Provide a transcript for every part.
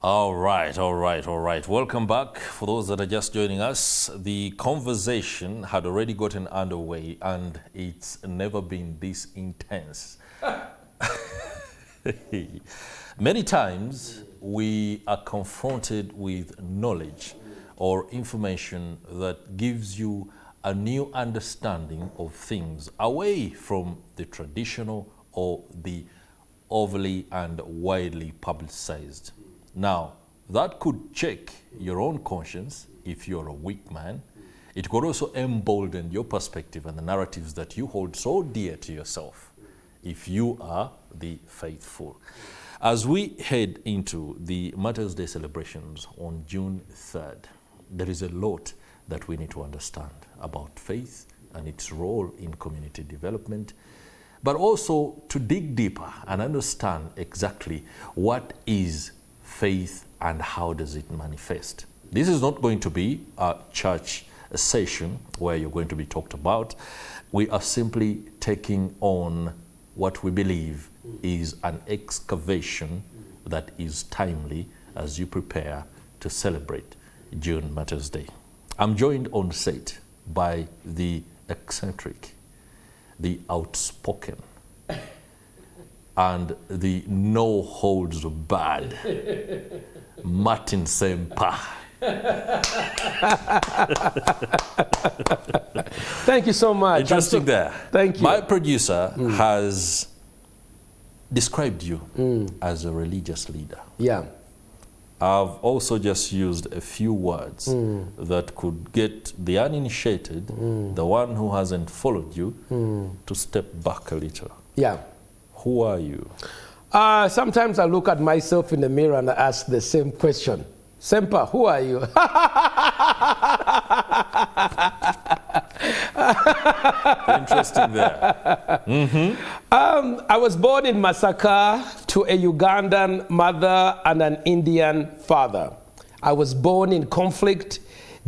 All right. Welcome back. For those that are just joining us, the conversation had already gotten underway and it's never been this intense. Many times we are confronted with knowledge or information that gives you a new understanding of things away from the traditional or the overly and widely publicized. Now, that could check your own conscience if you're a weak man. It could also embolden your perspective and the narratives that you hold so dear to yourself if you are the faithful. As we head into the Mother's Day celebrations on June 3rd, there is a lot that we need to understand about faith and its role in community development, but also to dig deeper and understand exactly what is faith and how does it manifest. This is not going to be a church session where you're going to be talked about. We are simply taking on what we believe is an excavation that is timely as you prepare to celebrate June Mother's Day. I'm joined on set by the eccentric, the outspoken, and the no-holds-barred Martin Ssempa. Thank you so much. Interesting there. Thank you. My producer has described you as a religious leader. Yeah. I've also just used a few words that could get the uninitiated, the one who hasn't followed you, to step back a little. Yeah. Who are you? Sometimes I look at myself in the mirror and I ask the same question. Ssempa, who are you? Interesting there. I was born in Masaka to a Ugandan mother and an Indian father. I was born in conflict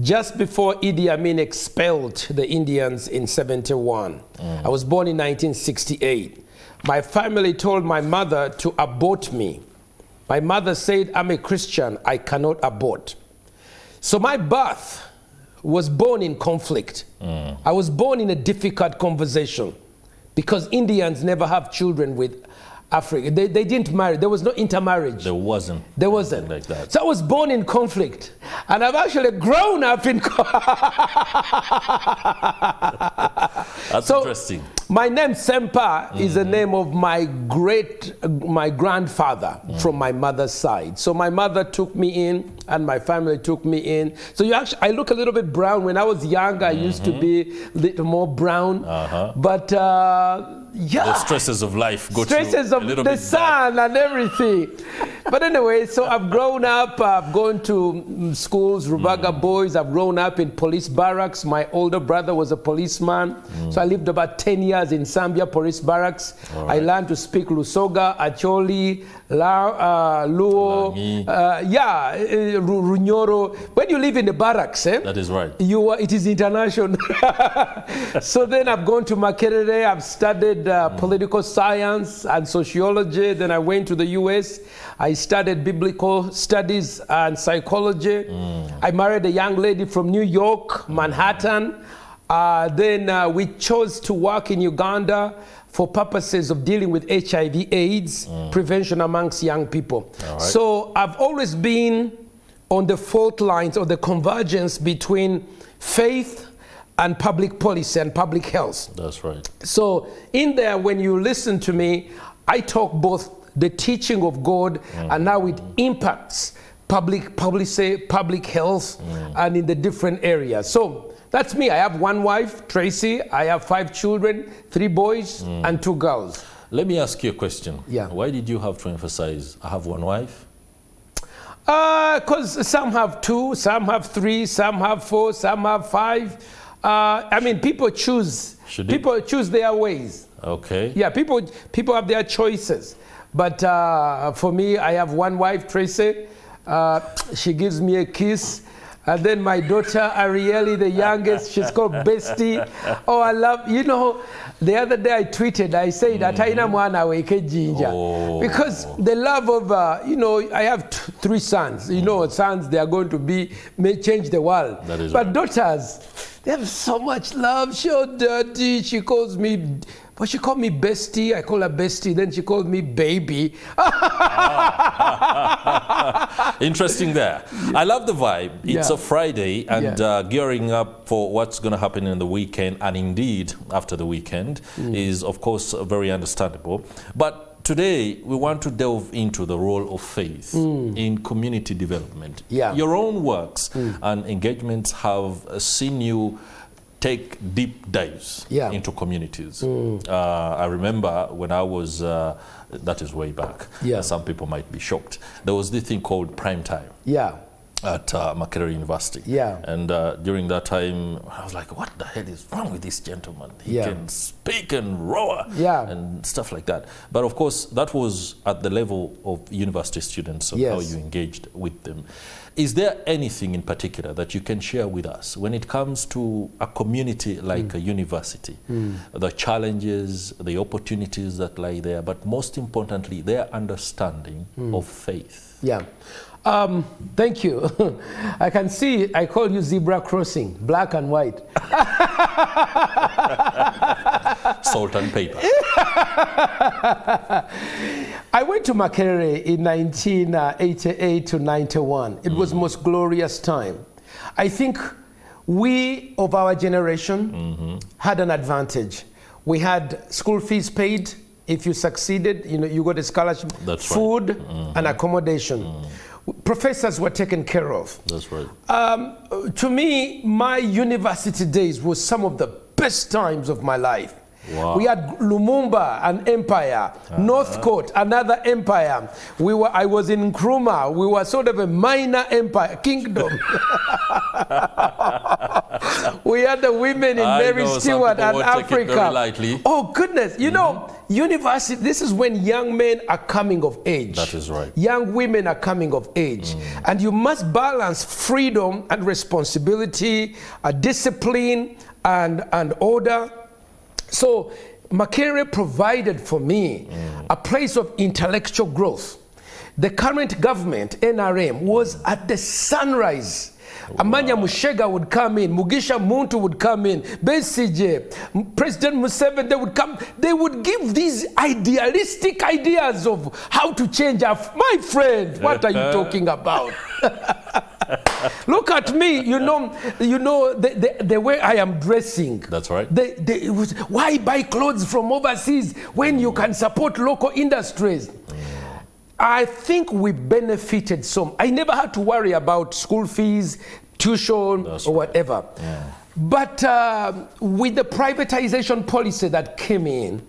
just before Idi Amin expelled the Indians in 71. I was born in 1968. My family told my mother to abort me. My mother said, I'm a Christian, I cannot abort. So my birth was born in conflict. I was born in a difficult conversation because Indians never have children with Africa. They didn't marry. There was no intermarriage. There wasn't. There wasn't. Like that. So I was born in conflict. And I've actually grown up in That's interesting. My name Ssempa is the name of my grandfather from my mother's side. So my mother took me in and my family took me in. So I look a little bit brown. When I was younger, I used to be a little more brown. But yeah. The stresses of life got stresses you of a little the bit sun back. and everything. But anyway, so I've grown up, I've gone to schools, Rubaga boys, I've grown up in police barracks. My older brother was a policeman. So I lived about 10 years in Zambia police barracks. Right. I learned to speak Lusoga, Acholi, Luo, Runyoro. When you live in the barracks, That is right. It is international. So then I've gone to Makerere, I've studied political science and sociology. Then I went to the US. I studied biblical studies and psychology. I married a young lady from New York, Manhattan. Then we chose to work in Uganda for purposes of dealing with HIV/AIDS prevention amongst young people. Right. So I've always been on the fault lines or the convergence between faith and public policy and public health. That's right. So in there, when you listen to me, I talk both the teaching of God and how it impacts public policy, public health, and in the different areas. So that's me. I have one wife, Tracy. I have 5 children, 3 boys and 2 girls. Let me ask you a question. Yeah. Why did you have to emphasize, I have one wife? Because some have 2, some have 3, some have 4, some have 5. I mean, people choose. People choose their ways. Okay. Yeah, people have their choices. But for me, I have one wife, Tracy. She gives me a kiss. And then my daughter, Arieli, the youngest, she's called Bestie. Oh, I love, you know, the other day I tweeted, I said, Ataina mwana weke jinja. Because the love of, you know, I have 3 sons. You know, sons, they are going to may change the world. That is but right. daughters, they have so much love. So dirty. She calls me, well, she called me Bestie. I call her Bestie. Then she called me Baby. Interesting there. I love the vibe. It's Yeah. a Friday and gearing up for what's going to happen in the weekend, and indeed after the weekend is, of course, very understandable. But today we want to delve into the role of faith in community development. Yeah. Your own works and engagements have seen you take deep dives into communities. I remember when I was, that is way back, some people might be shocked, there was this thing called Prime Time. At Makerere University. And during that time, I was like, what the hell is wrong with this gentleman? He can speak and roar and stuff like that. But of course, that was at the level of university students and how you engaged with them. Is there anything in particular that you can share with us when it comes to a community like a university? The challenges, the opportunities that lie there, but most importantly, their understanding of faith. Thank you. I can see, I call you zebra crossing, black and white. Salt and pepper. I went to Makerere in 1988 to 91. It was the most glorious time. I think we of our generation had an advantage. We had school fees paid. If you succeeded, you know, you got a scholarship, food and accommodation. Professors were taken care of. That's right. To me, my university days was some of the best times of my life. Wow. We had Lumumba, an empire, Northcote, another empire. I was in Nkrumah. We were sort of a minor empire, kingdom. We had the women in Mary Stewart and Africa. Oh, goodness. You know, university, this is when young men are coming of age. That is right. Young women are coming of age. And you must balance freedom and responsibility, discipline and order. So Makerere provided for me a place of intellectual growth. The current government, NRM, was at the sunrise. Amanya Mushega would come in, Mugisha Muntu would come in, Besigye, President Museveni, they would come. They would give these idealistic ideas of how to change my friend, what are you talking about? Look at me, you know the way I am dressing. That's right. Why buy clothes from overseas when you can support local industries? I think we benefited some. I never had to worry about school fees, tuition, or whatever. But with the privatization policy that came in,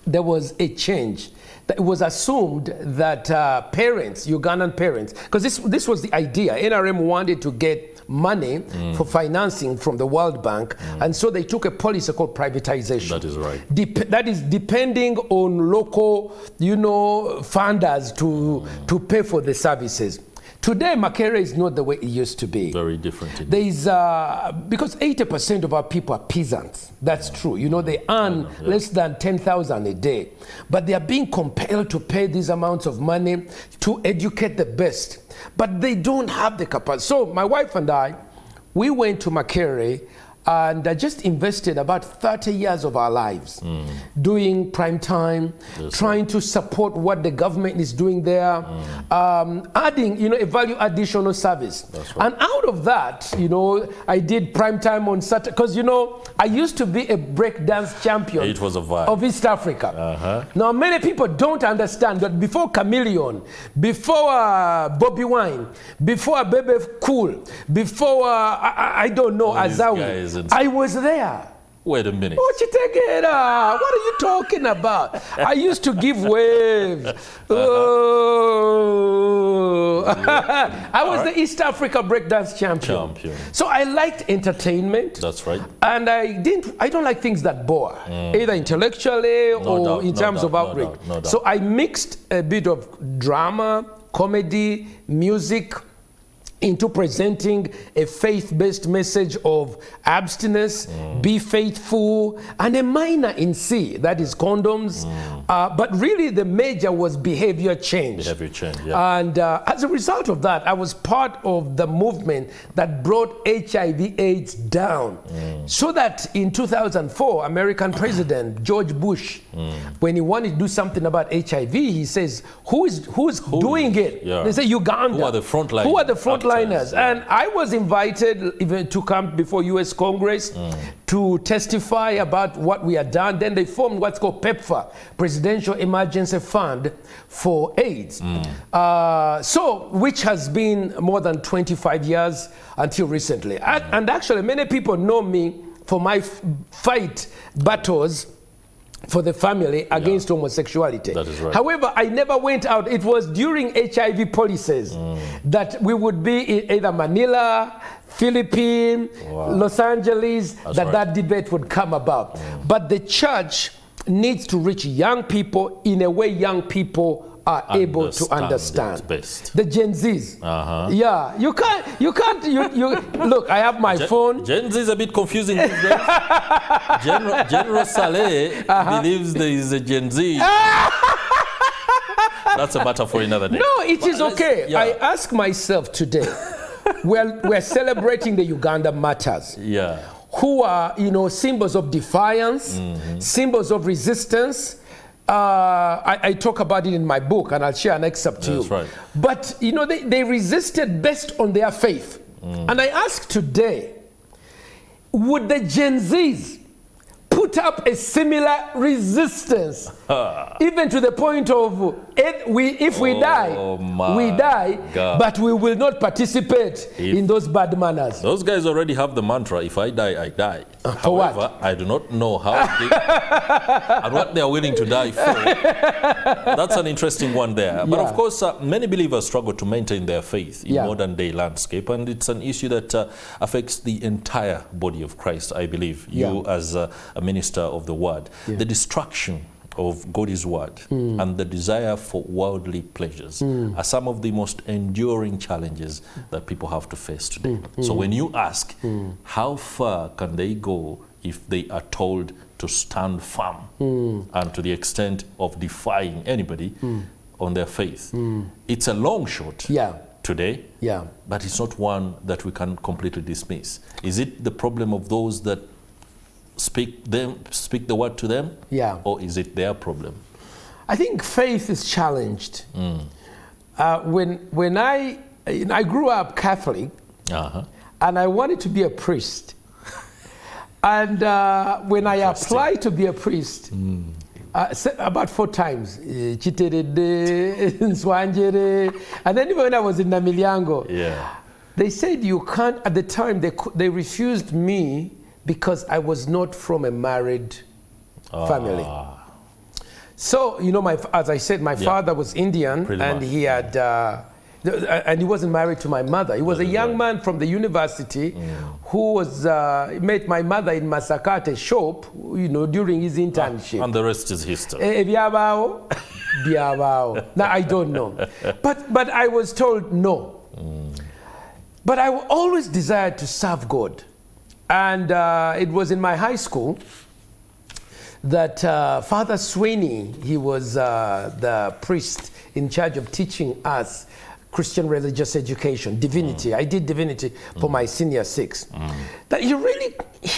there was a change. It was assumed that parents, Ugandan parents, because this was the idea. NRM wanted to get money for financing from the World Bank, and so they took a policy called privatization. That is right. That is depending on local, you know, funders to pay for the services. Today, Makerere is not the way it used to be. Very different. There is, because 80% of our people are peasants. That's true. You know, they earn less than 10,000 a day. But they are being compelled to pay these amounts of money to educate the best. But they don't have the capacity. So my wife and I, we went to Makerere and just invested about 30 years of our lives doing prime time, trying to support what the government is doing there, adding, you know, a value additional service. And out of that, you know, I did prime time on Saturday, because, you know, I used to be a breakdance champion. It was a vibe. Of East Africa. Now, many people don't understand that before Chameleon, before Bobby Wine, before Bebe Cool, before, I don't know, Azawi, I was there. Wait a minute. Oh, Chitegera, what are you talking about? I used to give waves. Oh. I was the East Africa breakdance champion. So I liked entertainment. That's right. And I don't like things that bore, either intellectually or in terms of outreach. So I mixed a bit of drama, comedy, music into presenting a faith-based message of abstinence, be faithful, and a minor in C, that is condoms. But really the major was behavior change. Behavior change, yeah. And as a result of that, I was part of the movement that brought HIV/AIDS down. So that in 2004, American President George Bush, when he wanted to do something about HIV, he says, who's doing it? Yeah. They say Uganda. Who are the frontliners? Who are the frontliners? Yeah. And I was invited even to come before US Congress to testify about what we had done. Then they formed what's called PEPFAR, Presidential Emergency Fund for AIDS. So, which has been more than 25 years until recently. And actually, many people know me for my fight battles for the family against homosexuality. That is right. However, I never went out. It was during HIV policies that we would be in either Manila, Philippines, Los Angeles, that debate would come about. But the church needs to reach young people in a way young people are able to understand. Best. The Gen Zs. Yeah, you can't, look, I have my phone. Gen Z is a bit confusing these days. General Saleh believes there is a Gen Z. That's a matter for another day. No, it is okay. Yeah. I ask myself today, we're celebrating the Uganda martyrs. Yeah. Who are, symbols of defiance, symbols of resistance. I talk about it in my book, and I'll share an excerpt to you. That's right. But, they resisted based on their faith. And I ask today, would the Gen Zs put up a similar resistance, even to the point of if we die, God. but we will not participate in those bad manners. Those guys already have the mantra, if I die, I die. For However, what? I do not know how they, and what they are willing to die for. That's an interesting one there. But of course, many believers struggle to maintain their faith in modern day landscape, and it's an issue that affects the entire body of Christ, I believe. You as a minister of the word, the distraction of God's word and the desire for worldly pleasures are some of the most enduring challenges that people have to face today. So when you ask, how far can they go if they are told to stand firm and to the extent of defying anybody on their faith? It's a long shot today, but it's not one that we can completely dismiss. Is it the problem of those that speak the word to them, or is it their problem? I think faith is challenged. When I grew up Catholic, and I wanted to be a priest, and when I applied to be a priest, about 4 times, and then even when I was in Namilyango, they said you can't. At the time, they refused me because I was not from a married family. So, as I said, my father was Indian, and he had, and he wasn't married to my mother. He was a young man from the university who was, met my mother in Masakate shop, during his internship. And the rest is history. Now, I don't know. But I was told no. But I always desired to serve God. And it was in my high school that Father Sweeney, he was the priest in charge of teaching us Christian religious education, divinity. I did divinity for my senior 6. That he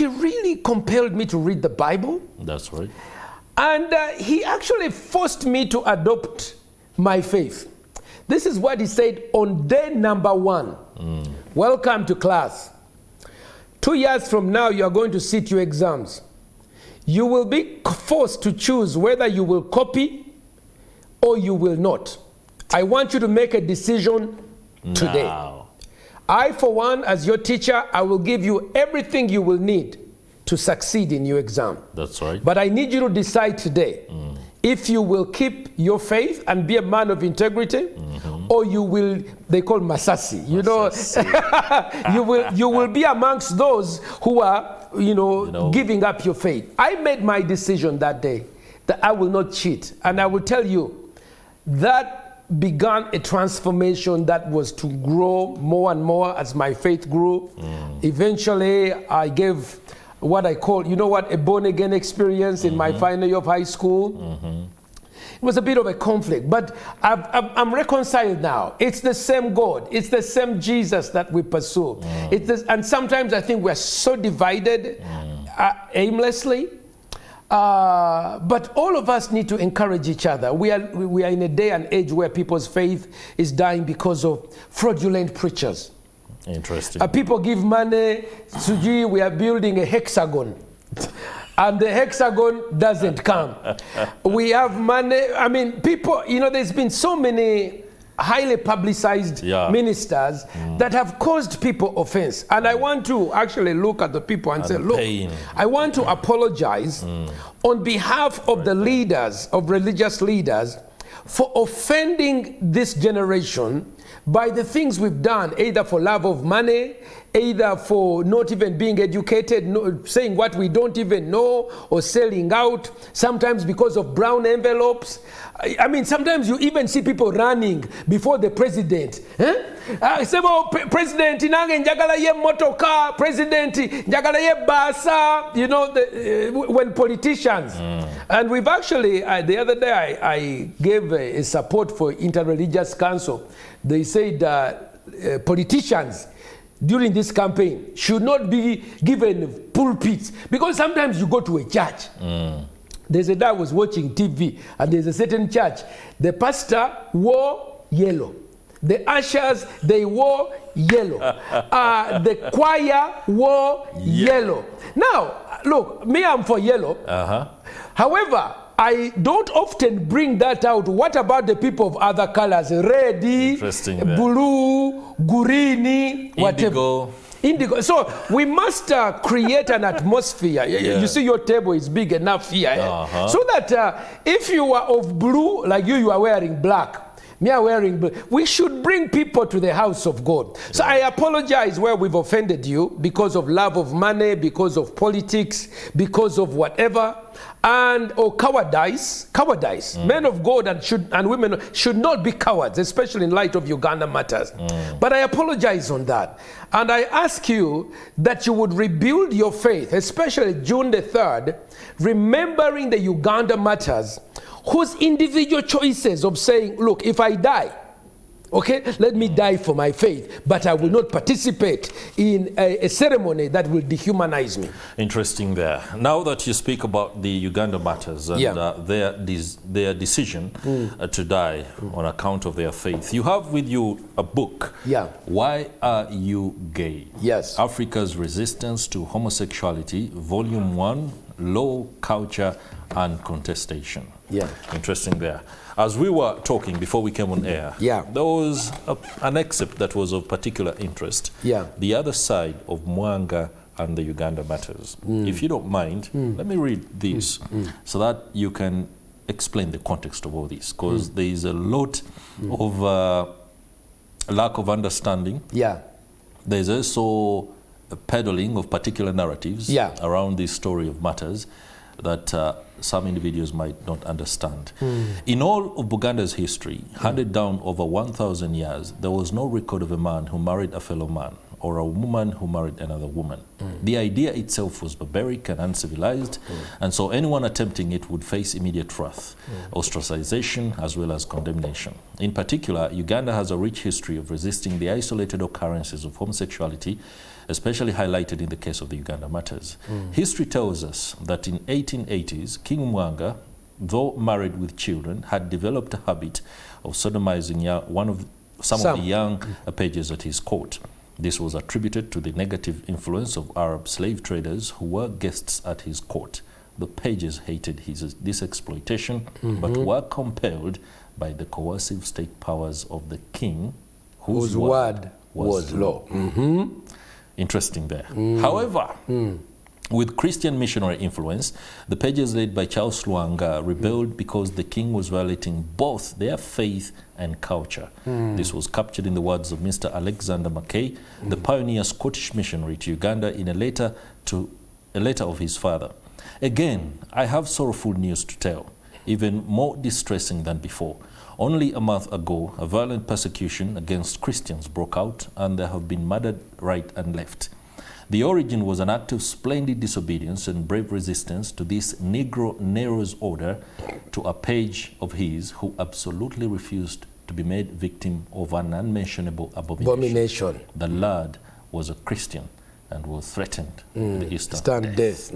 really compelled me to read the Bible. That's right. And he actually forced me to adopt my faith. This is what he said on day number 1. Welcome to class. 2 years from now, you are going to sit your exams. You will be forced to choose whether you will copy or you will not. I want you to make a decision today. Now. I, for one, as your teacher, I will give you everything you will need to succeed in your exam. That's right. But I need you to decide today if you will keep your faith and be a man of integrity, or you will, they call Masasi, you will be amongst those who are, giving up your faith. I made my decision that day that I will not cheat. And I will tell you, that began a transformation that was to grow more and more as my faith grew. Eventually, I gave what I call, a born-again experience in my final year of high school. It was a bit of a conflict, but I'm reconciled now. It's the same God. It's the same Jesus that we pursue. And sometimes I think we're so divided aimlessly. But all of us need to encourage each other. We are in a day and age where people's faith is dying because of fraudulent preachers. Interesting. People give money. Suji, we are building a hexagon. And the hexagon doesn't come. We have money. I mean, people, there's been so many highly publicized ministers that have caused people offense. And I want to actually look at the people and say, look, I want to apologize on behalf of the leaders, of religious leaders, for offending this generation by the things we've done, either for love of money, either for not even being educated, saying what we don't even know, or selling out, sometimes because of brown envelopes. I mean, sometimes you even see people running before the president. Say, well, President, njagala ye motoka, President, njagala ye basa, when politicians. And we've actually, the other day, I gave a support for Interreligious Council. They said politicians during this campaign should not be given pulpits, because sometimes you go to a church. There's a day I was watching TV, and there's a certain church. The pastor wore yellow. The ushers, they wore yellow. The choir wore yellow. Now, look, me, I'm for yellow. However, I don't often bring that out. What about the people of other colors? Red, blue, green, whatever. Indigo. So we must create an atmosphere. You see, your table is big enough here. So that if you are of blue, like you are wearing black, me are wearing blue, we should bring people to the house of God. So I apologize where we've offended you because of love of money, because of politics, because of whatever. Or cowardice. Men of God and women should not be cowards, especially in light of Uganda matters. But I apologize on that. And I ask you that you would rebuild your faith, especially June the 3rd, remembering the Uganda matters, whose individual choices of saying, look, if I die, okay, let me die for my faith, but I will not participate in a ceremony that will dehumanize me. Interesting there. Now that you speak about the Uganda matters and their decision to die on account of their faith, you have with you a book, Why Are You Gay? Yes. Africa's Resistance to Homosexuality, Volume 1, Law, Culture and Contestation. Interesting there. As we were talking before we came on air, there was an excerpt that was of particular interest. The other side of Mwanga and the Uganda matters. If you don't mind, let me read this so that you can explain the context of all this, because there is a lot of lack of understanding. There's also a peddling of particular narratives around this story of matters that some individuals might not understand. In all of Buganda's history, handed down over 1,000 years, there was no record of a man who married a fellow man or a woman who married another woman. The idea itself was barbaric and uncivilized, and so anyone attempting it would face immediate wrath, ostracization, as well as condemnation. In particular, Uganda has a rich history of resisting the isolated occurrences of homosexuality, especially highlighted in the case of the Uganda matters. History tells us that in 1880s, King Mwanga, though married with children, had developed a habit of sodomizing some of the young pages at his court. This was attributed to the negative influence of Arab slave traders who were guests at his court. The pages hated this exploitation, but were compelled by the coercive state powers of the king, whose word was law. Interesting there. However, with Christian missionary influence, the pages led by Charles Lwanga rebelled because the king was violating both their faith and culture. This was captured in the words of Mr. Alexander Mackay, the pioneer Scottish missionary to Uganda, in a letter of his father. Again, I have sorrowful news to tell, even more distressing than before. Only a month ago, a violent persecution against Christians broke out, and there have been murdered right and left. The origin was an act of splendid disobedience and brave resistance to this Negro Nero's order to a page of his who absolutely refused to be made victim of an unmentionable abomination. The lad was a Christian and was threatened with the Eastern death.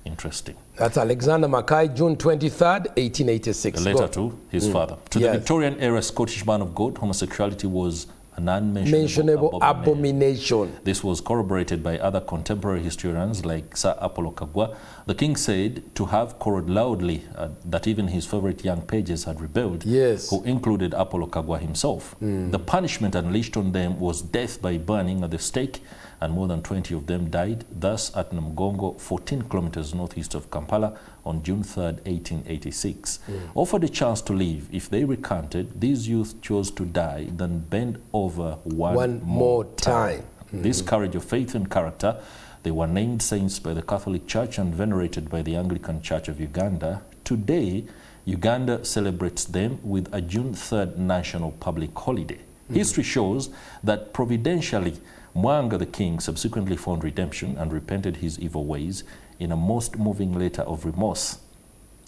Interesting. That's Alexander Mackay, June 23rd, 1886. A letter to his father. To the Victorian-era Scottish man of God, homosexuality was an unmentionable abomination. This was corroborated by other contemporary historians like Sir Apollo Kagwa. The king said to have quarreled loudly that even his favorite young pages had rebelled, who included Apollo Kagwa himself. The punishment unleashed on them was death by burning at the stake, and more than 20 of them died, thus at Namugongo, 14 kilometers northeast of Kampala, on June 3rd, 1886. Offered a chance to live, if they recanted, these youth chose to die than bend over one more time. This courage of faith and character, they were named saints by the Catholic Church and venerated by the Anglican Church of Uganda. Today, Uganda celebrates them with a June 3rd national public holiday. History shows that providentially, Mwanga the king subsequently found redemption and repented his evil ways. In a most moving letter of remorse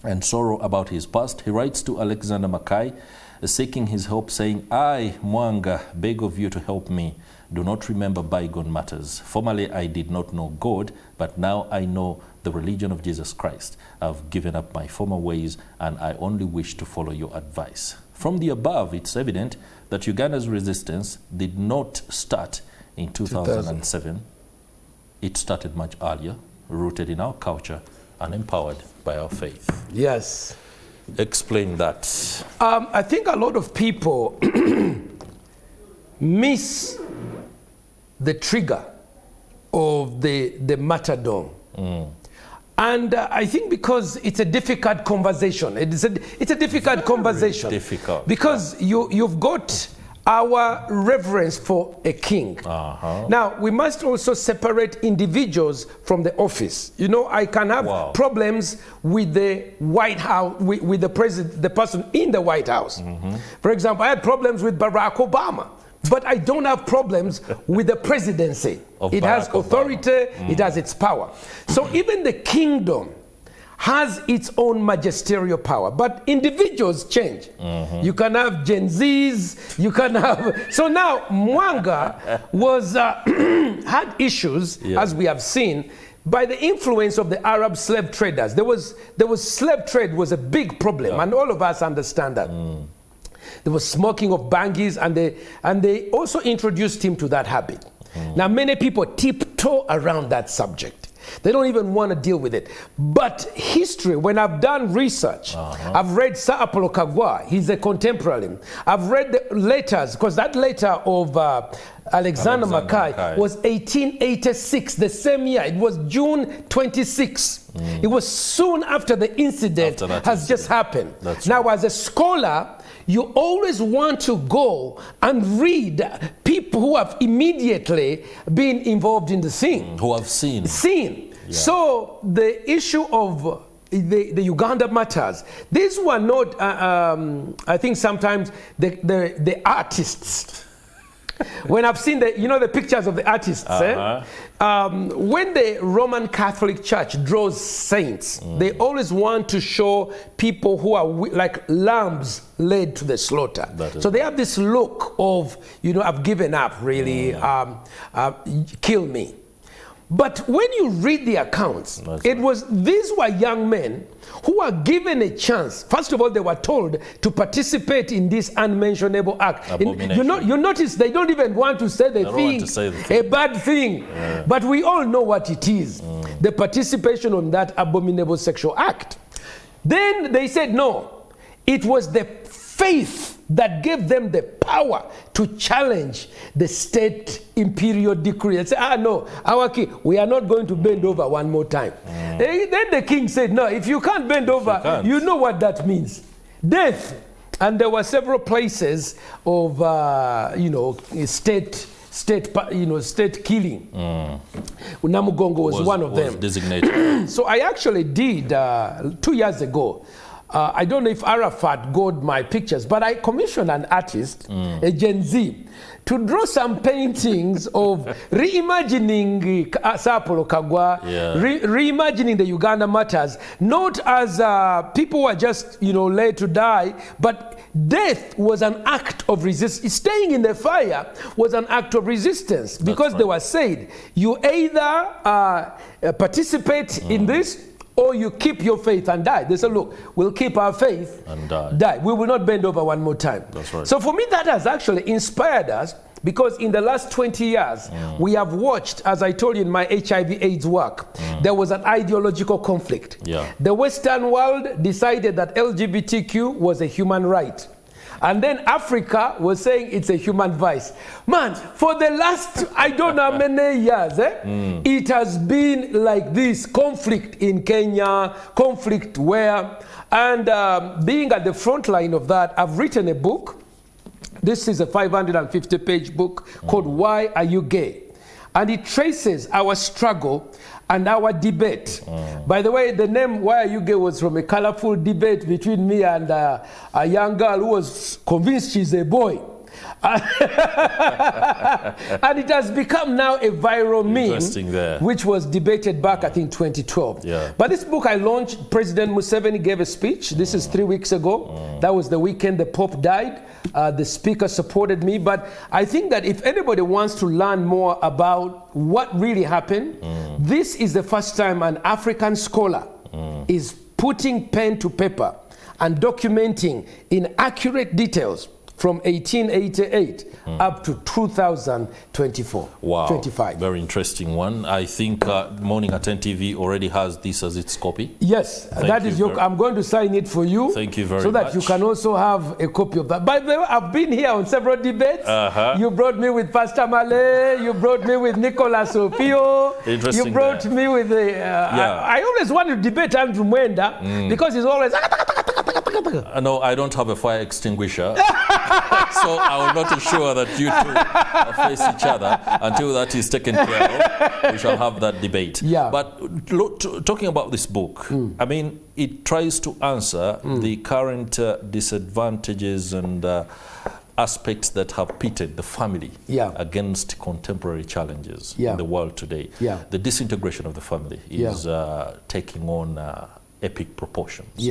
and sorrow about his past, he writes to Alexander Mackay, seeking his help, saying, I, Mwanga, beg of you to help me. Do not remember bygone matters. Formerly I did not know God, but now I know the religion of Jesus Christ. I've given up my former ways, and I only wish to follow your advice. From the above, it's evident that Uganda's resistance did not start in 2007. It started much earlier, rooted in our culture and empowered by our faith. Yes. Explain that. I think a lot of people miss the trigger of the martyrdom. And I think because it's a difficult conversation. It's a difficult conversation. Difficult. Because you've got our reverence for a king. Now, we must also separate individuals from the office. You know, I can have problems with the White House, with the president, the person in the White House. For example, I had problems with Barack Obama, but I don't have problems with the presidency. It has authority, it has its power. So even the kingdom has its own magisterial power, but individuals change. You can have Gen Zs, you can have... So now Mwanga was, had issues, as we have seen, by the influence of the Arab slave traders. There was slave trade was a big problem, and all of us understand that. There was smoking of bangis, and they also introduced him to that habit. Now many people tiptoe around that subject. They don't even want to deal with it. But history, when I've done research, I've read Sir Apollo Kagwa, he's a contemporary. I've read the letters, because that letter of Alexander Mackay was 1886, the same year. It was June 26. It was soon after the incident has just happened. Now, as a scholar, you always want to go and read people who have immediately been involved in the scene. Who have seen. So the issue of the Uganda matters, these were not, I think sometimes the artists. When I've seen the pictures of the artists, when the Roman Catholic Church draws saints, they always want to show people who are like lambs led to the slaughter. So they have this look of, I've given up, really, kill me. But when you read the accounts, these were young men who were given a chance. First of all, they were told to participate in this unmentionable act. You notice they don't even want to say the thing, a bad thing. But we all know what it is, the participation on that abominable sexual act. Then they said, no, it was the faith that gave them the power to challenge the state imperial decree and say, no, our king, we are not going to bend over one more time. Then the king said, no, if you can't bend over, you know what that means. Death. And there were several places of, state killing. Namugongo was one of them. Designated. So I actually did, 2 years ago, I don't know if Arafat got my pictures, but I commissioned an artist, a Gen Z, to draw some paintings of reimagining Sapolo Kagwa, reimagining the Uganda matters, not as people who are just, laid to die, but death was an act of resistance. Staying in the fire was an act of resistance, because they were said, you either participate in this, or you keep your faith and die. They said, look, we'll keep our faith and die. We will not bend over one more time. That's right. So for me, that has actually inspired us, because in the last 20 years, we have watched, as I told you in my HIV/AIDS work, there was an ideological conflict. The Western world decided that LGBTQ was a human right. And then Africa was saying it's a human vice. Man, for the last, I don't know how many years, it has been like this conflict in Kenya, conflict where, and being at the front line of that, I've written a book. This is a 550-page book called Why Are You Gay? And it traces our struggle and our debate. By the way, the name Why Are You Gay was from a colorful debate between me and a young girl who was convinced she's a boy. And it has become now a viral meme, which was debated back, I think, 2012. But this book I launched, President Museveni gave a speech. This is 3 weeks ago. That was the weekend the Pope died. The speaker supported me. But I think that if anybody wants to learn more about what really happened, this is the first time an African scholar is putting pen to paper and documenting in accurate details from 1888 up to 2024. Wow, 25. Very interesting one. I think Morning at NTV already has this as its copy. Yes, that is your. I'm going to sign it for you. Thank you very much. So that you can also have a copy of that. By the way, I've been here on several debates. You brought me with Pastor Malay. You brought me with Nicolas Opio. Interesting. You brought me with the. I always want to debate Andrew Mwenda because he's always. No, I don't have a fire extinguisher. So I will not ensure that you two face each other until that is taken care of. We shall have that debate. But talking about this book, I mean, it tries to answer the current disadvantages and aspects that have pitted the family against contemporary challenges in the world today. The disintegration of the family is taking on epic proportions.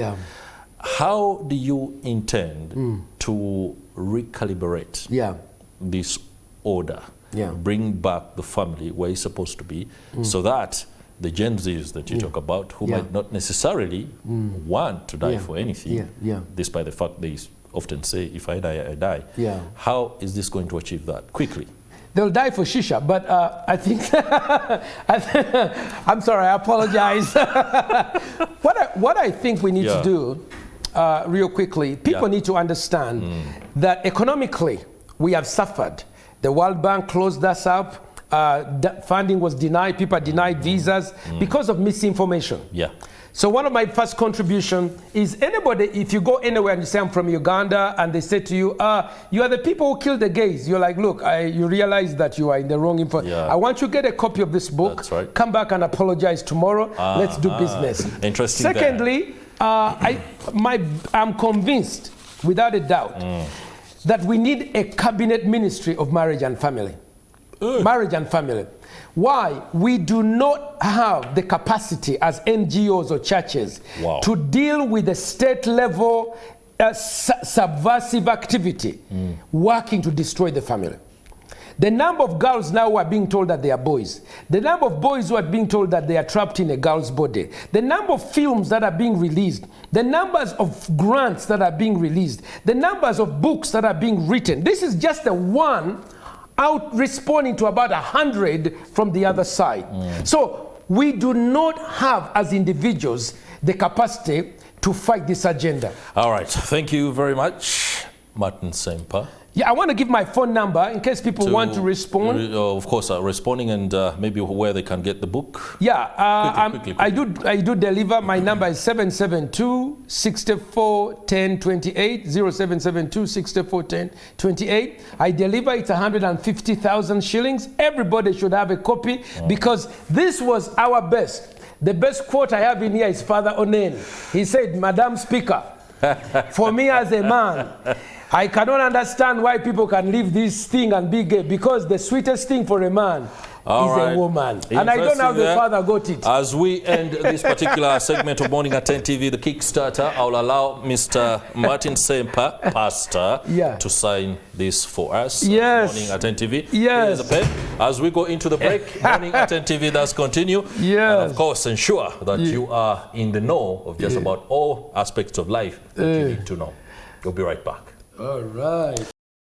How do you intend to recalibrate this order, bring back the family where it's supposed to be, so that the Gen Zs that you talk about, who might not necessarily want to die for anything, despite the fact they often say, if I die, I die. How is this going to achieve that quickly? They'll die for shisha, but I think, I'm sorry, I apologize. What I think we need to do, real quickly, people need to understand that economically we have suffered. The World Bank closed us up. Funding was denied. People denied visas because of misinformation. So one of my first contribution is anybody, if you go anywhere and you say I'm from Uganda and they say to you, you are the people who killed the gays. You're like, look, you realize that you are in the wrong info. I want you to get a copy of this book. Come back and apologize tomorrow. Let's do business. Interesting. Secondly, I'm convinced, without a doubt, that we need a cabinet ministry of marriage and family. Marriage and family. Why? We do not have the capacity as NGOs or churches to deal with the state level subversive activity working to destroy the family. The number of girls now who are being told that they are boys, the number of boys who are being told that they are trapped in a girl's body, the number of films that are being released, the numbers of grants that are being released, the numbers of books that are being written. This is just the one out responding to about 100 from the other side. So we do not have, as individuals, the capacity to fight this agenda. All right. Thank you very much, Martin Ssempa. I want to give my phone number in case people want to respond. Of course, responding and maybe where they can get the book. Quickly. I do deliver. My number is 772-64-10-28, 0772-64-10-28. I deliver. It's 150,000 shillings. Everybody should have a copy because this was our best. The best quote I have in here is Father Onen. He said, Madam Speaker, for me as a man, I cannot understand why people can leave this thing and be gay, because the sweetest thing for a man is a woman. And I don't know how the father got it. As we end this particular segment of Morning at 10 TV, the Kickstarter, I'll allow Mr. Martin Ssempa, pastor, to sign this for us. Yes. Morning at 10 TV. Yes. Here's a pen. As we go into the break, Morning at 10 TV does continue. Yes. And of course, ensure that you are in the know of just about all aspects of life that you need to know. We'll be right back. All right.